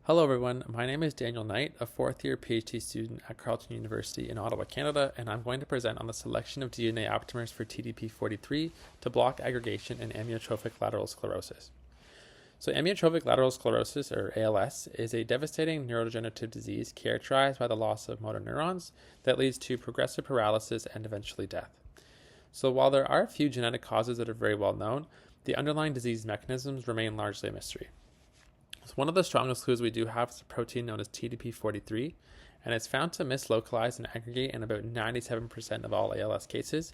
Hello everyone, my name is Daniel Knight, a fourth-year PhD student at Carleton University in Ottawa, Canada, and I'm going to present on the selection of DNA aptamers for TDP43 to block aggregation in amyotrophic lateral sclerosis. So amyotrophic lateral sclerosis, or ALS, is a devastating neurodegenerative disease characterized by the loss of motor neurons that leads to progressive paralysis and eventually death. So while there are a few genetic causes that are very well known, the underlying disease mechanisms remain largely a mystery. So one of the strongest clues we do have is a protein known as TDP43, and it's found to mislocalize and aggregate in about 97% of all ALS cases,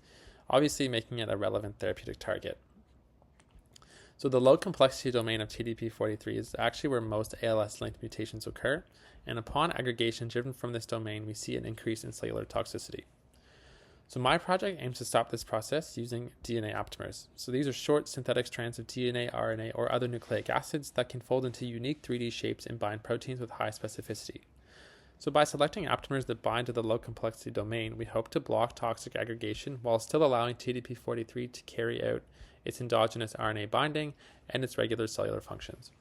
obviously making it a relevant therapeutic target. So the low complexity domain of TDP43 is actually where most ALS-linked mutations occur, and upon aggregation driven from this domain, we see an increase in cellular toxicity. So my project aims to stop this process using DNA aptamers. So these are short synthetic strands of DNA, RNA, or other nucleic acids that can fold into unique 3D shapes and bind proteins with high specificity. So by selecting aptamers that bind to the low complexity domain, we hope to block toxic aggregation while still allowing TDP43 to carry out its endogenous RNA binding and its regular cellular functions.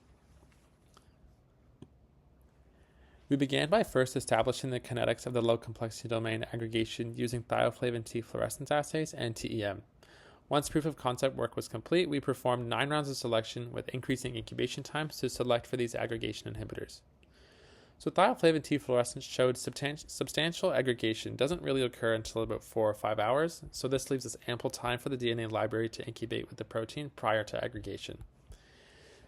We began by first establishing the kinetics of the low complexity domain aggregation using thioflavin T fluorescence assays and TEM. Once proof of concept work was complete, we performed 9 rounds of selection with increasing incubation times to select for these aggregation inhibitors. So thioflavin T fluorescence showed substantial aggregation doesn't really occur until about 4 or 5 hours, so this leaves us ample time for the DNA library to incubate with the protein prior to aggregation.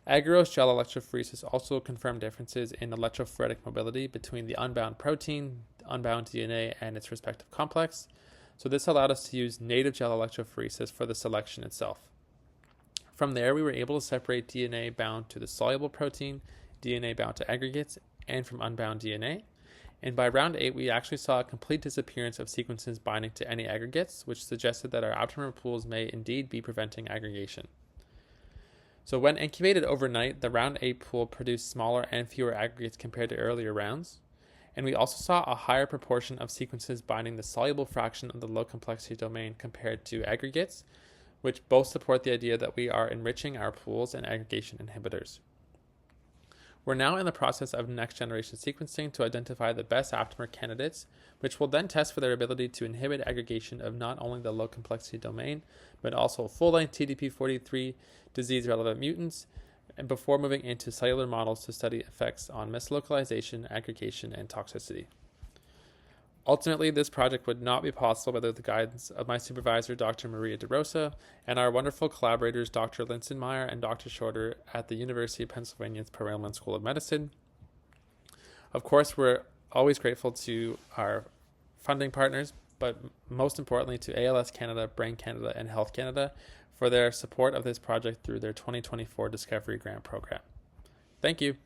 Agarose gel electrophoresis also confirmed differences in electrophoretic mobility between the unbound protein, unbound DNA, and its respective complex. So this allowed us to use native gel electrophoresis for the selection itself. From there, we were able to separate DNA bound to the soluble protein, DNA bound to aggregates, and from unbound DNA. And by round 8, we actually saw a complete disappearance of sequences binding to any aggregates, which suggested that our aptamer pools may indeed be preventing aggregation. So when incubated overnight, the round 8 pool produced smaller and fewer aggregates compared to earlier rounds. And we also saw a higher proportion of sequences binding the soluble fraction of the low complexity domain compared to aggregates, which both support the idea that we are enriching our pools and aggregation inhibitors. We're now in the process of next generation sequencing to identify the best aptamer candidates, which will then test for their ability to inhibit aggregation of not only the low complexity domain, but also full-length TDP43 disease-relevant mutants, and before moving into cellular models to study effects on mislocalization, aggregation, and toxicity. Ultimately, this project would not be possible without the guidance of my supervisor, Dr. Maria DeRosa, and our wonderful collaborators, Dr. Linsenmeyer and Dr. Shorter at the University of Pennsylvania's Perelman School of Medicine. Of course, we're always grateful to our funding partners, but most importantly to ALS Canada, Brain Canada, and Health Canada for their support of this project through their 2024 Discovery Grant Program. Thank you.